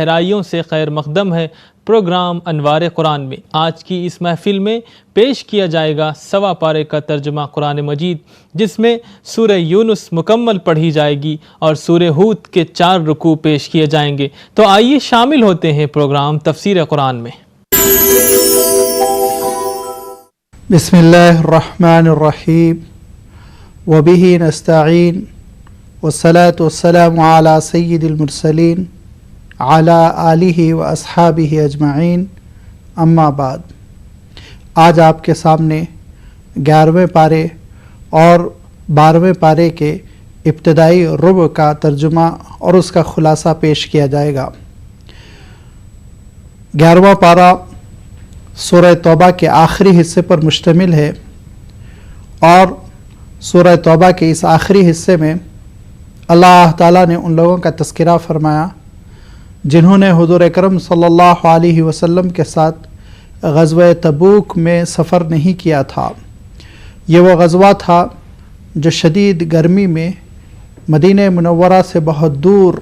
گہرائیوں سے خیر مقدم ہے پروگرام انوار قرآن میں۔ آج کی اس محفل میں پیش کیا جائے گا 1.25 پارے کا ترجمہ قرآن مجید، جس میں سورہ یونس مکمل پڑھی جائے گی اور سورہ ہود کے 4 رکوع پیش کیے جائیں گے۔ تو آئیے شامل ہوتے ہیں پروگرام تفسیر قرآن میں۔ بسم اللہ الرحمن الرحیم وبہ نستعین والصلاة والسلام علی سید المرسلین علی آلہ و اصحابہ اجمعین، اما بعد۔ آج آپ کے سامنے 11ویں پارے اور 12ویں پارے کے ابتدائی ربع کا ترجمہ اور اس کا خلاصہ پیش کیا جائے گا۔ 11واں پارہ سورہ توبہ کے آخری حصے پر مشتمل ہے، اور سورہ توبہ کے اس آخری حصے میں اللہ تعالیٰ نے ان لوگوں کا تذکرہ فرمایا جنہوں نے حضور اکرم صلی اللہ علیہ وسلم کے ساتھ غزوہ تبوک میں سفر نہیں کیا تھا۔ یہ وہ غزوہ تھا جو شدید گرمی میں مدینہ منورہ سے بہت دور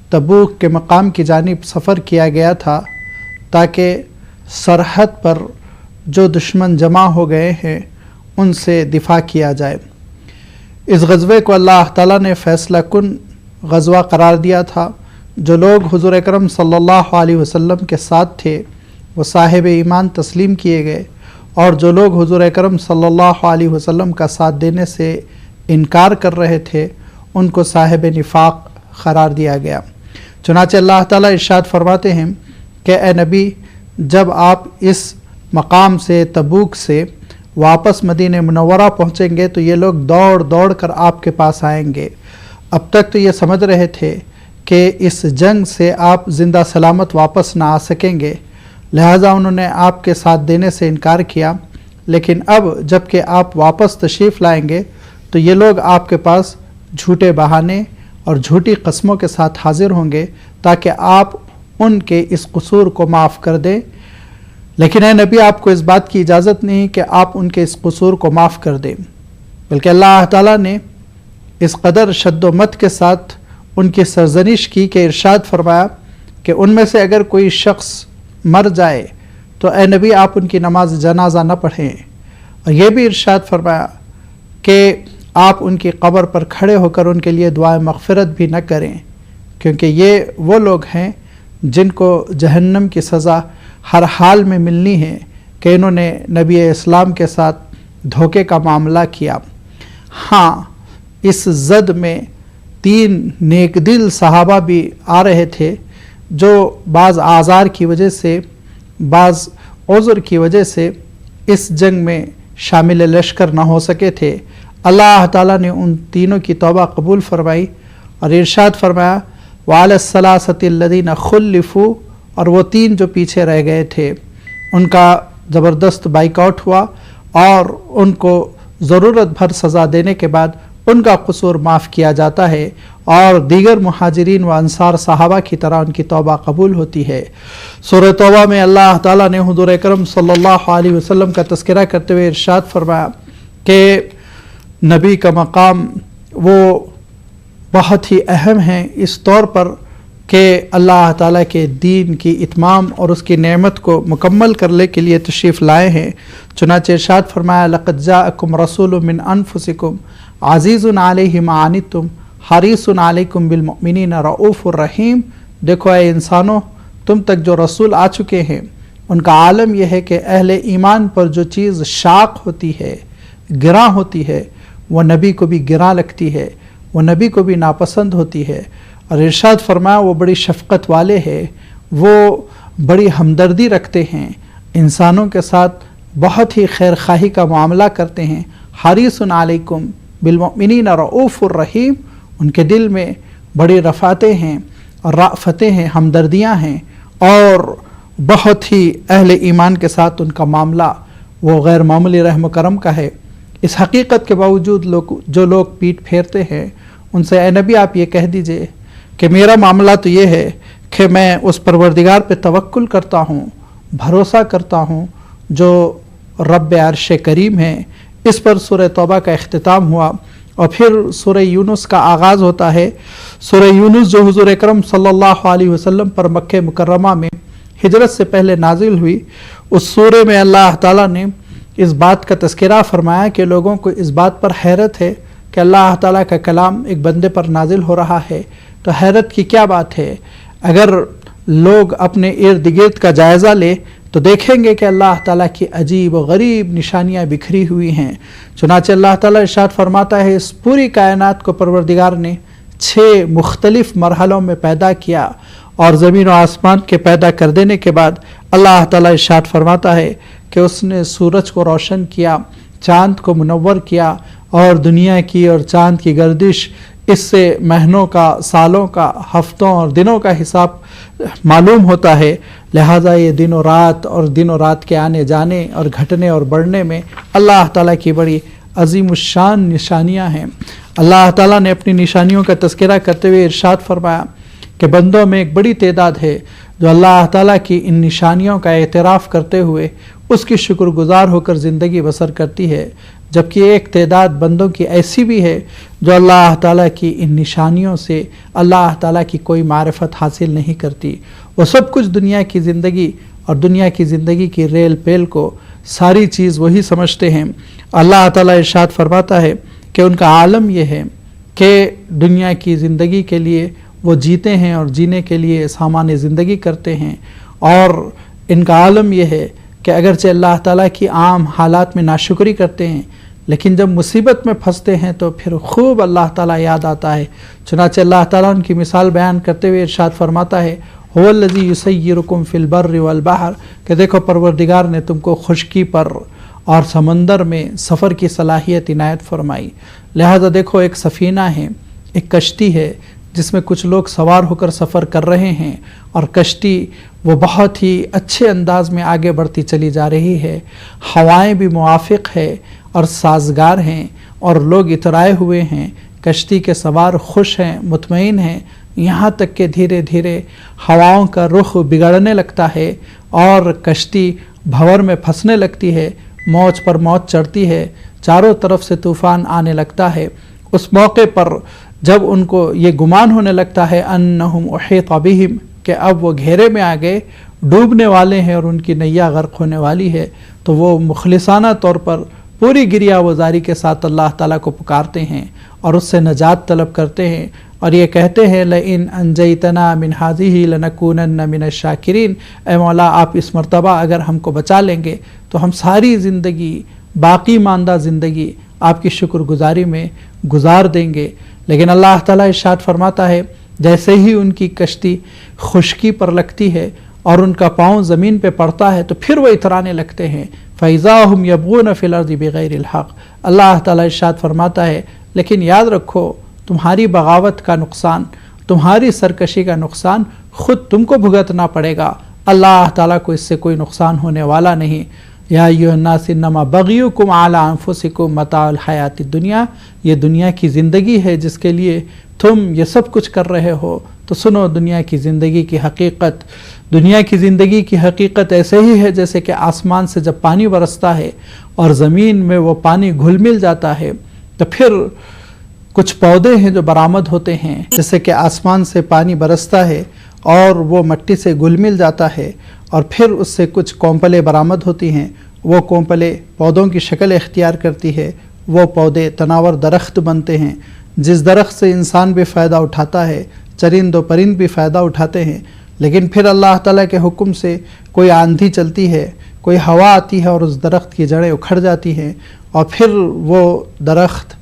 تبوک کے مقام کی جانب سفر کیا گیا تھا، تاکہ سرحد پر جو دشمن جمع ہو گئے ہیں ان سے دفاع کیا جائے۔ اس غزوے کو اللہ تعالیٰ نے فیصلہ کن غزوہ قرار دیا تھا۔ جو لوگ حضور اکرم صلی اللہ علیہ وسلم کے ساتھ تھے وہ صاحب ایمان تسلیم کیے گئے، اور جو لوگ حضور اکرم صلی اللہ علیہ وسلم کا ساتھ دینے سے انکار کر رہے تھے ان کو صاحب نفاق قرار دیا گیا۔ چنانچہ اللہ تعالیٰ ارشاد فرماتے ہیں کہ اے نبی، جب آپ اس مقام سے تبوک سے واپس مدینہ منورہ پہنچیں گے تو یہ لوگ دوڑ دوڑ کر آپ کے پاس آئیں گے۔ اب تک تو یہ سمجھ رہے تھے کہ اس جنگ سے آپ زندہ سلامت واپس نہ آ سکیں گے، لہٰذا انہوں نے آپ کے ساتھ دینے سے انکار کیا، لیکن اب جب کہ آپ واپس تشریف لائیں گے تو یہ لوگ آپ کے پاس جھوٹے بہانے اور جھوٹی قسموں کے ساتھ حاضر ہوں گے تاکہ آپ ان کے اس قصور کو معاف کر دیں، لیکن اے نبی آپ کو اس بات کی اجازت نہیں کہ آپ ان کے اس قصور کو معاف کر دیں، بلکہ اللہ تعالیٰ نے اس قدر شد و مت کے ساتھ ان کی سرزنش کی کہ ارشاد فرمایا کہ ان میں سے اگر کوئی شخص مر جائے تو اے نبی آپ ان کی نماز جنازہ نہ پڑھیں، اور یہ بھی ارشاد فرمایا کہ آپ ان کی قبر پر کھڑے ہو کر ان کے لیے دعائے مغفرت بھی نہ کریں، کیونکہ یہ وہ لوگ ہیں جن کو جہنم کی سزا ہر حال میں ملنی ہے کہ انہوں نے نبی اسلام کے ساتھ دھوکے کا معاملہ کیا۔ ہاں، اس زد میں 3 نیک دل صحابہ بھی آ رہے تھے جو بعض آزار کی وجہ سے، بعض عذر کی وجہ سے اس جنگ میں شامل لشکر نہ ہو سکے تھے۔ اللہ تعالیٰ نے ان تینوں کی توبہ قبول فرمائی اور ارشاد فرمایا وَعَلَى الثَّلَاثَةِ الَّذِينَ خُلِّفُوا، اور وہ 3 جو پیچھے رہ گئے تھے ان کا زبردست بائیک آؤٹ ہوا، اور ان کو ضرورت بھر سزا دینے کے بعد ان کا قصور معاف کیا جاتا ہے، اور دیگر مہاجرین و انصار صحابہ کی طرح ان کی توبہ قبول ہوتی ہے۔ سورہ توبہ میں اللہ تعالیٰ نے حضور اکرم صلی اللہ علیہ وسلم کا تذکرہ کرتے ہوئے ارشاد فرمایا کہ نبی کا مقام وہ بہت ہی اہم ہے اس طور پر کہ اللہ تعالیٰ کے دین کی اتمام اور اس کی نعمت کو مکمل کرنے کے لیے تشریف لائے ہیں۔ چنانچہ ارشاد فرمایا لَقَدْ جَاءَكُمْ رَسُولٌ مِّنْ أَنفُسِكُمْ عَزِيزٌ عَلَيْهِ مَا عَنِتُّمْ حَرِيصٌ عَلَيْكُمْ بِالْمُؤْمِنِينَ رَءُوفٌ رَحِيمٌ۔ دیکھو اے انسانوں، تم تک جو رسول آ چکے ہیں ان کا عالم یہ ہے کہ اہل ایمان پر جو چیز شاق ہوتی ہے، گراں ہوتی ہے، وہ نبی کو بھی گراں لگتی ہے، وہ نبی کو بھی ناپسند ہوتی ہے، اور ارشاد فرمایا وہ بڑی شفقت والے ہیں، وہ بڑی ہمدردی رکھتے ہیں، انسانوں کے ساتھ بہت ہی خیر خواہی کا معاملہ کرتے ہیں۔ حریص علیکم بالمؤمنین رؤوف الرحیم، ان کے دل میں بڑی رفعتیں ہیں اور رأفتیں ہیں، ہمدردیاں ہیں، اور بہت ہی اہل ایمان کے ساتھ ان کا معاملہ وہ غیر معمولی رحم و کرم کا ہے۔ اس حقیقت کے باوجود جو لوگ پیٹ پھیرتے ہیں ان سے اے نبی آپ یہ کہہ دیجئے کہ میرا معاملہ تو یہ ہے کہ میں اس پروردگار پہ توکل کرتا ہوں، بھروسہ کرتا ہوں جو رب عرش کریم ہے۔ اس پر سورہ توبہ کا اختتام ہوا اور پھر سورہ یونس کا آغاز ہوتا ہے۔ سورہ یونس جو حضور اکرم صلی اللہ علیہ وسلم پر مکہ مکرمہ میں ہجرت سے پہلے نازل ہوئی، اس سورہ میں اللہ تعالیٰ نے اس بات کا تذکرہ فرمایا کہ لوگوں کو اس بات پر حیرت ہے کہ اللہ تعالیٰ کا کلام ایک بندے پر نازل ہو رہا ہے، تو حیرت کی کیا بات ہے؟ اگر لوگ اپنے ارد گرد کا جائزہ لے تو دیکھیں گے کہ اللہ تعالیٰ کی عجیب و غریب نشانیاں بکھری ہوئی ہیں۔ چنانچہ اللہ تعالیٰ ارشاد فرماتا ہے اس پوری کائنات کو پروردگار نے 6 مختلف مرحلوں میں پیدا کیا، اور زمین و آسمان کے پیدا کر دینے کے بعد اللہ تعالیٰ ارشاد فرماتا ہے کہ اس نے سورج کو روشن کیا، چاند کو منور کیا، اور دنیا کی اور چاند کی گردش اس سے مہینوں کا، سالوں کا، ہفتوں اور دنوں کا حساب معلوم ہوتا ہے۔ لہٰذا یہ دن و رات کے آنے جانے اور گھٹنے اور بڑھنے میں اللہ تعالیٰ کی بڑی عظیم الشان نشانیاں ہیں۔ اللہ تعالیٰ نے اپنی نشانیوں کا تذکرہ کرتے ہوئے ارشاد فرمایا کہ بندوں میں ایک بڑی تعداد ہے جو اللہ تعالیٰ کی ان نشانیوں کا اعتراف کرتے ہوئے اس کی شکر گزار ہو کر زندگی بسر کرتی ہے، جبکہ ایک تعداد بندوں کی ایسی بھی ہے جو اللہ تعالیٰ کی ان نشانیوں سے اللہ تعالیٰ کی کوئی معرفت حاصل نہیں کرتی۔ وہ سب کچھ دنیا کی زندگی اور دنیا کی زندگی کی ریل پیل کو ساری چیز وہی سمجھتے ہیں۔ اللہ تعالیٰ ارشاد فرماتا ہے کہ ان کا عالم یہ ہے کہ دنیا کی زندگی کے لیے وہ جیتے ہیں اور جینے کے لیے سامان زندگی کرتے ہیں، اور ان کا عالم یہ ہے کہ اگرچہ اللہ تعالیٰ کی عام حالات میں ناشکری کرتے ہیں، لیکن جب مصیبت میں پھنستے ہیں تو پھر خوب اللہ تعالیٰ یاد آتا ہے۔ چنانچہ اللہ تعالیٰ ان کی مثال بیان کرتے ہوئے ارشاد فرماتا ہے هو الذی یسیرکم فی البر والبحر، کہ دیکھو پروردگار نے تم کو خشکی پر اور سمندر میں سفر کی صلاحیت عنایت فرمائی۔ لہذا دیکھو ایک سفینہ ہے، ایک کشتی ہے جس میں کچھ لوگ سوار ہو کر سفر کر رہے ہیں، اور کشتی وہ بہت ہی اچھے انداز میں آگے بڑھتی چلی جا رہی ہے، ہوائیں بھی موافق ہے اور سازگار ہیں، اور لوگ اترائے ہوئے ہیں، کشتی کے سوار خوش ہیں، مطمئن ہیں، یہاں تک کہ دھیرے دھیرے ہواؤں کا رخ بگڑنے لگتا ہے اور کشتی بھنور میں پھنسنے لگتی ہے، موج پر موج چڑھتی ہے، چاروں طرف سے طوفان آنے لگتا ہے۔ اس موقع پر جب ان کو یہ گمان ہونے لگتا ہے انہم احیط بہم، کہ اب وہ گھیرے میں آ گئے، ڈوبنے والے ہیں اور ان کی نیا غرق ہونے والی ہے، تو وہ مخلصانہ طور پر پوری گریہ وزاری کے ساتھ اللہ تعالیٰ کو پکارتے ہیں اور اس سے نجات طلب کرتے ہیں، اور یہ کہتے ہیں لئن انجیتنا من هذه لنکونن من الشاکرین، اے مولا آپ اس مرتبہ اگر ہم کو بچا لیں گے تو ہم ساری زندگی، باقی ماندہ زندگی آپ کی شکر گزاری میں گزار دیں گے۔ لیکن اللہ تعالیٰ ارشاد فرماتا ہے جیسے ہی ان کی کشتی خشکی پر لگتی ہے اور ان کا پاؤں زمین پہ پڑتا ہے تو پھر وہ اترانے لگتے ہیں۔ فَإِذَا هُمْ يَبْغُونَ فِي الْأَرْضِ بِغَيْرِ الْحَقِّ، اللہ تعالیٰ ارشاد فرماتا ہے لیکن یاد رکھو تمہاری بغاوت کا نقصان، تمہاری سرکشی کا نقصان خود تم کو بھگتنا پڑے گا، اللہ تعالیٰ کو اس سے کوئی نقصان ہونے والا نہیں۔ یا ایھا الناس انما بغیکم علی انفسکم متاع الحیات الدنیا، یہ دنیا کی زندگی ہے جس کے لیے تم یہ سب کچھ کر رہے ہو، تو سنو دنیا کی زندگی کی حقیقت۔ دنیا کی زندگی کی حقیقت ایسے ہی ہے جیسے کہ آسمان سے جب پانی برستا ہے اور زمین میں وہ پانی گھل مل جاتا ہے تو پھر کچھ پودے ہیں جو برآمد ہوتے ہیں، جیسے کہ آسمان سے پانی برستا ہے اور وہ مٹی سے گھل مل جاتا ہے، اور پھر اس سے کچھ کونپلیں برآمد ہوتی ہیں، وہ کونپلیں پودوں کی شکل اختیار کرتی ہے، وہ پودے تناور درخت بنتے ہیں، جس درخت سے انسان بھی فائدہ اٹھاتا ہے، چرند و پرند بھی فائدہ اٹھاتے ہیں۔ لیکن پھر اللہ تعالیٰ کے حکم سے کوئی آندھی چلتی ہے، کوئی ہوا آتی ہے اور اس درخت کی جڑیں اکھڑ جاتی ہیں، اور پھر وہ درخت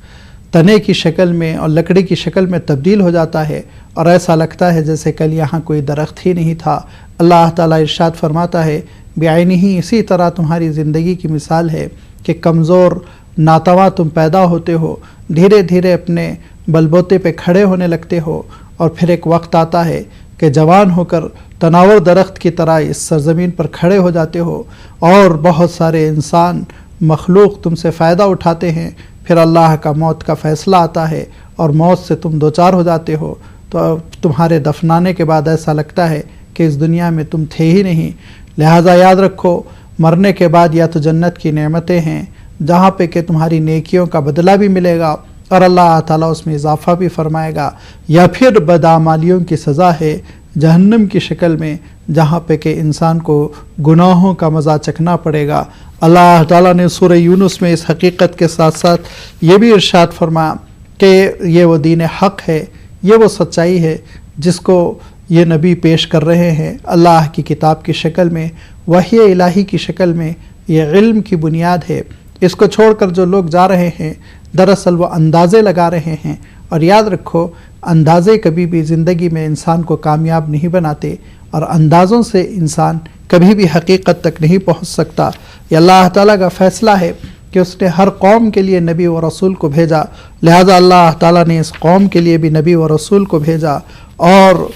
تنے کی شکل میں اور لکڑی کی شکل میں تبدیل ہو جاتا ہے، اور ایسا لگتا ہے جیسے کل یہاں کوئی درخت ہی نہیں تھا۔ اللہ تعالیٰ ارشاد فرماتا ہے بعینہ، اسی طرح تمہاری زندگی کی مثال ہے کہ کمزور ناتواں تم پیدا ہوتے ہو، دھیرے دھیرے اپنے بلبوتے پہ کھڑے ہونے لگتے ہو، اور پھر ایک وقت آتا ہے کہ جوان ہو کر تناور درخت کی طرح اس سرزمین پر کھڑے ہو جاتے ہو، اور بہت سارے انسان مخلوق تم سے فائدہ اٹھاتے ہیں۔ پھر اللہ کا موت کا فیصلہ آتا ہے اور موت سے تم دوچار ہو جاتے ہو، تو تمہارے دفنانے کے بعد ایسا لگتا ہے کہ اس دنیا میں تم تھے ہی نہیں۔ لہٰذا یاد رکھو مرنے کے بعد یا تو جنت کی نعمتیں ہیں جہاں پہ کہ تمہاری نیکیوں کا بدلہ بھی ملے گا، اور اللہ تعالیٰ اس میں اضافہ بھی فرمائے گا، یا پھر بدعمالیوں کی سزا ہے جہنم کی شکل میں، جہاں پہ کہ انسان کو گناہوں کا مزہ چکھنا پڑے گا۔ اللہ تعالیٰ نے سورہ یونس میں اس حقیقت کے ساتھ ساتھ یہ بھی ارشاد فرمایا کہ یہ وہ دین حق ہے، یہ وہ سچائی ہے جس کو یہ نبی پیش کر رہے ہیں اللہ کی کتاب کی شکل میں، وحی الہی کی شکل میں، یہ علم کی بنیاد ہے۔ اس کو چھوڑ کر جو لوگ جا رہے ہیں دراصل وہ اندازے لگا رہے ہیں، اور یاد رکھو اندازے کبھی بھی زندگی میں انسان کو کامیاب نہیں بناتے، اور اندازوں سے انسان کبھی بھی حقیقت تک نہیں پہنچ سکتا۔ یہ اللہ تعالیٰ کا فیصلہ ہے کہ اس نے ہر قوم کے لیے نبی و رسول کو بھیجا، لہذا اللہ تعالیٰ نے اس قوم کے لیے بھی نبی و رسول کو بھیجا، اور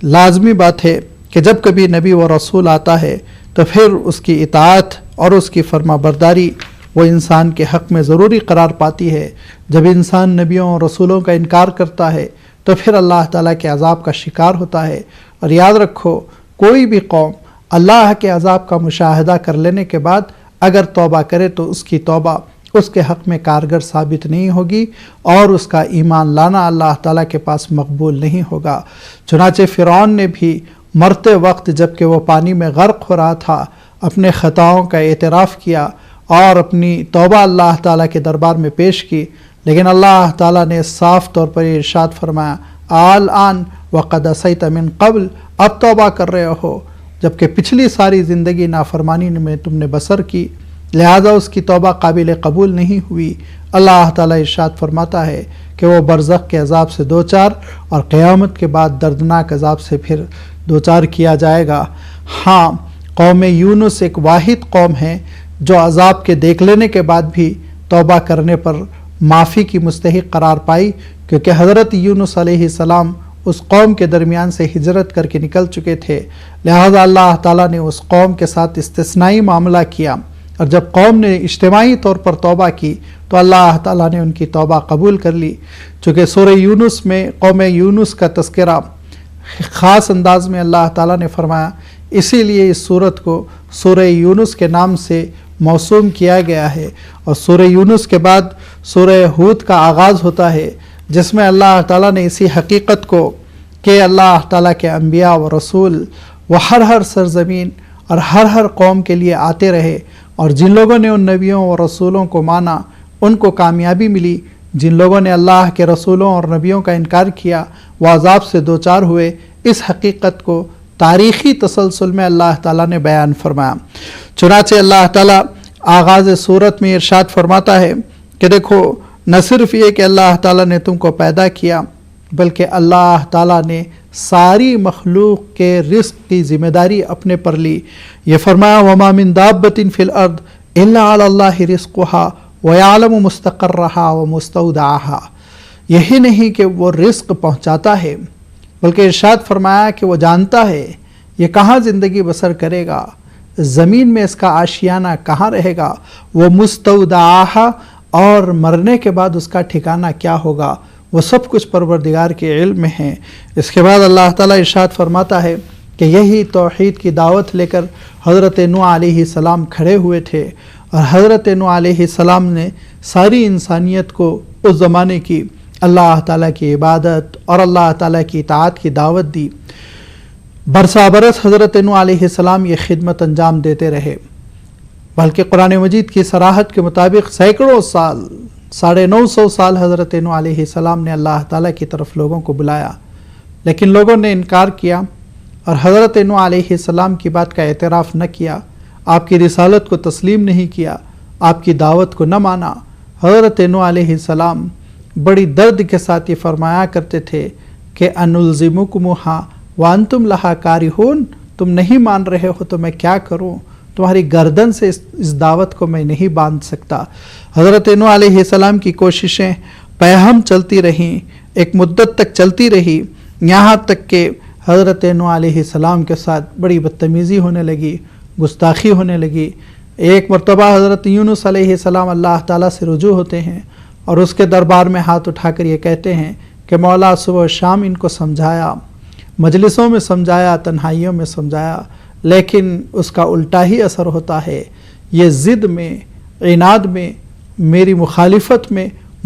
لازمی بات ہے کہ جب کبھی نبی و رسول آتا ہے تو پھر اس کی اطاعت اور اس کی فرما برداری وہ انسان کے حق میں ضروری قرار پاتی ہے۔ جب انسان نبیوں اور رسولوں کا انکار کرتا ہے تو پھر اللہ تعالیٰ کے عذاب کا شکار ہوتا ہے۔ اور یاد رکھو کوئی بھی قوم اللہ کے عذاب کا مشاہدہ کر لینے کے بعد اگر توبہ کرے تو اس کی توبہ اس کے حق میں کارگر ثابت نہیں ہوگی، اور اس کا ایمان لانا اللہ تعالیٰ کے پاس مقبول نہیں ہوگا۔ چنانچہ فرعون نے بھی مرتے وقت جب کہ وہ پانی میں غرق ہو رہا تھا اپنے خطاؤں کا اعتراف کیا اور اپنی توبہ اللہ تعالیٰ کے دربار میں پیش کی، لیکن اللہ تعالیٰ نے صاف طور پر ارشاد فرمایا الآن وقد عصیت من قبل، اب توبہ کر رہے ہو جبکہ پچھلی ساری زندگی نافرمانی میں تم نے بسر کی، لہذا اس کی توبہ قابل قبول نہیں ہوئی۔ اللہ تعالیٰ ارشاد فرماتا ہے کہ وہ برزخ کے عذاب سے دوچار اور قیامت کے بعد دردناک عذاب سے پھر دوچار کیا جائے گا۔ ہاں، قوم یونس ایک واحد قوم ہے جو عذاب کے دیکھ لینے کے بعد بھی توبہ کرنے پر معافی کی مستحق قرار پائی، کیونکہ حضرت یونس علیہ السلام اس قوم کے درمیان سے ہجرت کر کے نکل چکے تھے، لہذا اللہ تعالیٰ نے اس قوم کے ساتھ استثنائی معاملہ کیا، اور جب قوم نے اجتماعی طور پر توبہ کی تو اللہ تعالیٰ نے ان کی توبہ قبول کر لی۔ چونکہ سورہ یونس میں قوم یونس کا تذکرہ خاص انداز میں اللہ تعالیٰ نے فرمایا، اسی لیے اس سورت کو سورہ یونس کے نام سے موسوم کیا گیا ہے، اور سورہ یونس کے بعد سورہ ہود کا آغاز ہوتا ہے، جس میں اللہ تعالیٰ نے اسی حقیقت کو کہ اللہ تعالیٰ کے انبیاء و رسول وہ ہر سرزمین اور ہر قوم کے لیے آتے رہے، اور جن لوگوں نے ان نبیوں و رسولوں کو مانا ان کو کامیابی ملی، جن لوگوں نے اللہ کے رسولوں اور نبیوں کا انکار کیا وہ عذاب سے دوچار ہوئے۔ اس حقیقت کو تاریخی تسلسل میں اللہ تعالیٰ نے بیان فرمایا۔ چنانچہ اللہ تعالیٰ آغاز صورت میں ارشاد فرماتا ہے کہ دیکھو نہ صرف یہ کہ اللہ تعالیٰ نے تم کو پیدا کیا، بلکہ اللہ تعالیٰ نے ساری مخلوق کے رزق کی ذمہ داری اپنے پر لی۔ یہ فرمایا وَمَا مِن دَابَّةٍ فِي الْأَرْضِ إِلَّا عَلَى اللَّهِ رِزْقُهَا وَيَعْلَمُ مُسْتَقَرَّهَا وَمُسْتَوْدَعَهَا، یہی نہیں کہ وہ رزق پہنچاتا ہے بلکہ ارشاد فرمایا کہ وہ جانتا ہے یہ کہاں زندگی بسر کرے گا، زمین میں اس کا آشیانہ کہاں رہے گا، وہ مستودعاها، اور مرنے کے بعد اس کا ٹھکانہ کیا ہوگا، وہ سب کچھ پروردگار کے علم میں ہیں۔ اس کے بعد اللہ تعالیٰ ارشاد فرماتا ہے کہ یہی توحید کی دعوت لے کر حضرت نوح علیہ السلام کھڑے ہوئے تھے، اور حضرت نوح علیہ السلام نے ساری انسانیت کو اس زمانے کی اللہ تعالیٰ کی عبادت اور اللہ تعالیٰ کی اطاعت کی دعوت دی۔ برسا برس حضرت نوح علیہ السلام یہ خدمت انجام دیتے رہے، بلکہ قرآن مجید کی صراحت کے مطابق سینکڑوں سال 950 سال حضرت نوح علیہ السلام نے اللہ تعالیٰ کی طرف لوگوں کو بلایا، لیکن لوگوں نے انکار کیا اور حضرت نوح علیہ السلام کی بات کا اعتراف نہ کیا، آپ کی رسالت کو تسلیم نہیں کیا، آپ کی دعوت کو نہ مانا۔ حضرت نوح علیہ السلام بڑی درد کے ساتھ یہ فرمایا کرتے تھے کہ انلزمکمھا وانتم لہا کارہون، تم نہیں مان رہے ہو تو میں کیا کروں، تمہاری گردن سے اس دعوت کو میں نہیں باندھ سکتا۔ حضرت نوح علیہ السلام کی کوششیں پیہم چلتی رہیں، ایک مدت تک چلتی رہی، یہاں تک کہ حضرت نوح علیہ السلام کے ساتھ بڑی بدتمیزی ہونے لگی، گستاخی ہونے لگی۔ ایک مرتبہ حضرت یونس علیہ السلام اللہ تعالیٰ سے رجوع ہوتے ہیں اور اس کے دربار میں ہاتھ اٹھا کر یہ کہتے ہیں کہ مولا صبح و شام ان کو سمجھایا، مجلسوں میں سمجھایا، تنہائیوں میں سمجھایا، لیکن اس کا الٹا ہی اثر ہوتا ہے، یہ ضد میں، عناد میں، میری مخالفت میں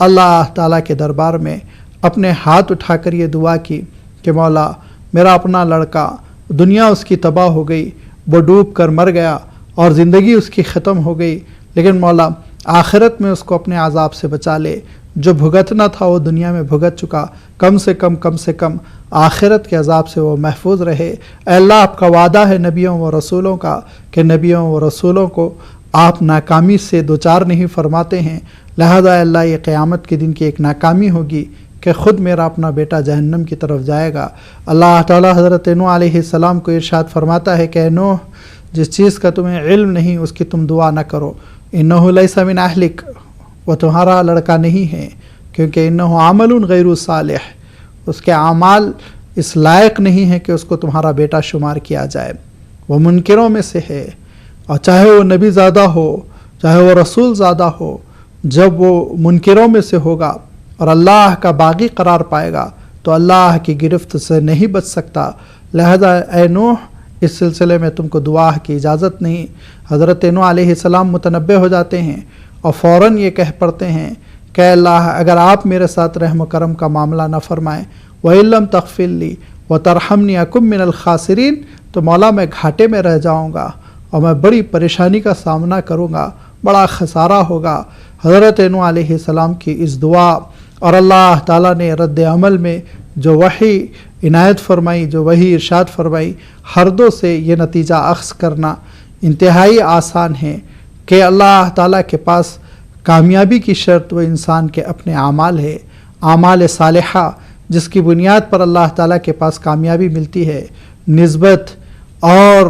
اللہ تعالیٰ کے دربار میں اپنے ہاتھ اٹھا کر یہ دعا کی کہ مولا میرا اپنا لڑکا دنیا اس کی تباہ ہو گئی، وہ ڈوب کر مر گیا اور زندگی اس کی ختم ہو گئی، لیکن مولا آخرت میں اس کو اپنے عذاب سے بچا لے، جو بھگتنا تھا وہ دنیا میں بھگت چکا، کم سے کم آخرت کے عذاب سے وہ محفوظ رہے۔ اے اللہ آپ کا وعدہ ہے نبیوں و رسولوں کا کہ نبیوں و رسولوں کو آپ ناکامی سے دوچار نہیں فرماتے ہیں، لہذا اے اللہ یہ قیامت کے دن کی ایک ناکامی ہوگی کہ خود میرا اپنا بیٹا جہنم کی طرف جائے گا۔ اللہ تعالیٰ حضرت نوح علیہ السلام کو ارشاد فرماتا ہے کہ اے نوح، جس چیز کا تمہیں علم نہیں اس کی تم دعا نہ کرو، انہ لیس من اہلک، وہ تمہارا لڑکا نہیں ہے، کیونکہ انہ عمل غیر صالح، اس کے اعمال اس لائق نہیں ہے کہ اس کو تمہارا بیٹا شمار کیا جائے، وہ منکروں میں سے ہے، اور چاہے وہ نبی زادہ ہو چاہے وہ رسول زادہ ہو، جب وہ منکروں میں سے ہوگا اور اللہ کا باغی قرار پائے گا تو اللہ کی گرفت سے نہیں بچ سکتا۔ لہذا اے نوح اس سلسلے میں تم کو دعا کی اجازت نہیں۔ حضرت نوح علیہ السلام متنبہ ہو جاتے ہیں اور فوراً یہ کہہ پڑتے ہیں کہ اللہ اگر آپ میرے ساتھ رحم و کرم کا معاملہ نہ فرمائیں، وَإِن لَّمْ تَغْفِرْ لِي وَتَرْحَمْنِي أَكُن مِّنَ الْخَاسِرِينَ، تو مولا میں گھاٹے میں رہ جاؤں گا اور میں بڑی پریشانی کا سامنا کروں گا، بڑا خسارہ ہوگا۔ حضرت نوح علیہ السلام کی اس دعا اور اللہ تعالیٰ نے رد عمل میں جو وحی عنایت فرمائی، جو وحی ارشاد فرمائی، ہر دو سے یہ نتیجہ اخذ کرنا انتہائی آسان ہے کہ اللہ تعالیٰ کے پاس کامیابی کی شرط وہ انسان کے اپنے اعمال ہے، اعمال صالحہ جس کی بنیاد پر اللہ تعالیٰ کے پاس کامیابی ملتی ہے۔ نسبت اور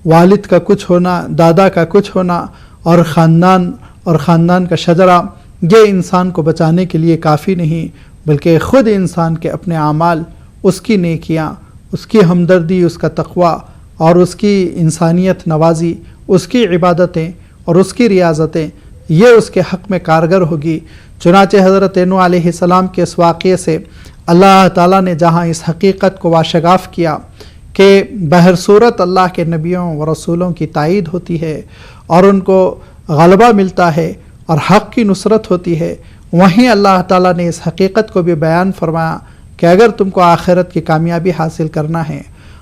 والد کا کچھ ہونا، دادا کا کچھ ہونا اور خاندان کا شجرہ، یہ انسان کو بچانے کے لیے کافی نہیں، بلکہ خود انسان کے اپنے اعمال، اس کی نیکیاں، اس کی ہمدردی، اس کا تقوی اور اس کی انسانیت نوازی، اس کی عبادتیں اور اس کی ریاضتیں، یہ اس کے حق میں کارگر ہوگی۔ چنانچہ حضرت نوح علیہ السلام کے اس واقعے سے اللہ تعالیٰ نے جہاں اس حقیقت کو واشگاف کیا کہ بہر صورت اللہ کے نبیوں و رسولوں کی تائید ہوتی ہے اور ان کو غلبہ ملتا ہے اور حق کی نصرت ہوتی ہے، وہیں اللہ تعالیٰ نے اس حقیقت کو بھی بیان فرمایا کہ اگر تم کو آخرت کی کامیابی حاصل کرنا ہے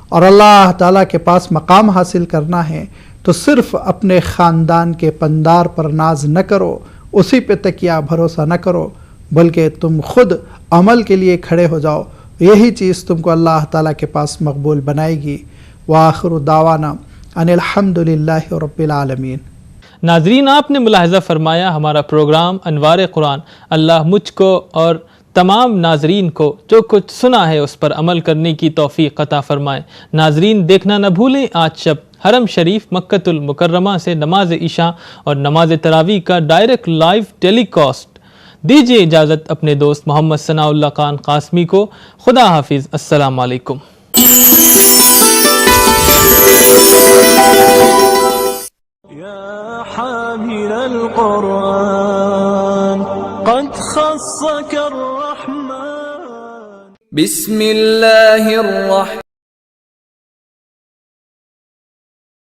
اور اللہ تعالیٰ کے پاس مقام حاصل کرنا ہے تو صرف اپنے خاندان کے پندار پر ناز نہ کرو، اسی پہ تکیہ بھروسہ نہ کرو، بلکہ تم خود عمل کے لیے کھڑے ہو جاؤ، یہی چیز تم کو اللہ تعالیٰ کے پاس مقبول بنائے گی۔ وآخر دعوانا ان الحمد للہ رب العالمین۔ ناظرین، آپ نے ملاحظہ فرمایا ہمارا پروگرام انوار قرآن اللہ مجھ کو اور تمام ناظرین کو جو کچھ سنا ہے اس پر عمل کرنے کی توفیق عطا فرمائے۔ ناظرین دیکھنا نہ بھولیں آج شب حرم شریف مکۃ المکرمہ سے نماز عشاء اور نماز تراویح کا ڈائریکٹ لائیو ٹیلی کاسٹ۔ دیجیے اجازت اپنے دوست محمد ثناء اللہ خان قاسمی کو۔ خدا حافظ، السلام علیکم۔ حامل القرآن قد خصك الرحمن بسم الله الرحمن